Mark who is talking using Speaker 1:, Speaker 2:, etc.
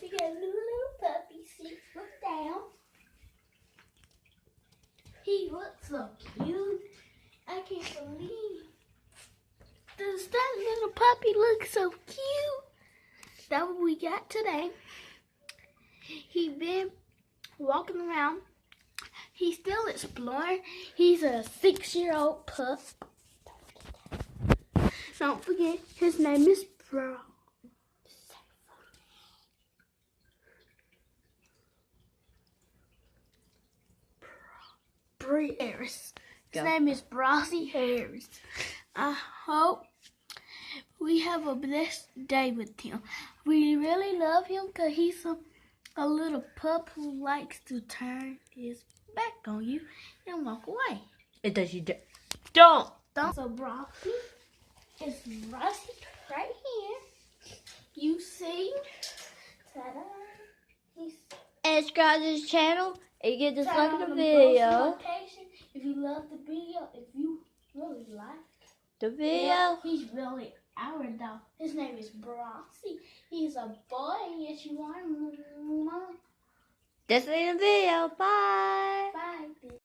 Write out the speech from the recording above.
Speaker 1: We got a little puppy. See, look down. He looks so cute. I can't believe. Does that little puppy look so cute? That's what we got today. He been walking around. He's still exploring. He's a 6-year-old pup. Don't forget, his name is Bro. Bree Harris. His name is Brossie Harris. I hope we have a blessed day with him. We really love him because he's a little pup who likes to turn his back on you and walk away.
Speaker 2: It does you don't.
Speaker 1: So Brossie is right here. You see? Ta-da!
Speaker 2: And subscribe to this channel and get this like
Speaker 1: Turn
Speaker 2: the
Speaker 1: on
Speaker 2: video.
Speaker 1: notification if you love the video, if you really like
Speaker 2: The video.
Speaker 1: yeah, he's really our dog. His name is Brossie. He's a boy. Yes, you are.
Speaker 2: That's the video. Bye.
Speaker 1: Bye.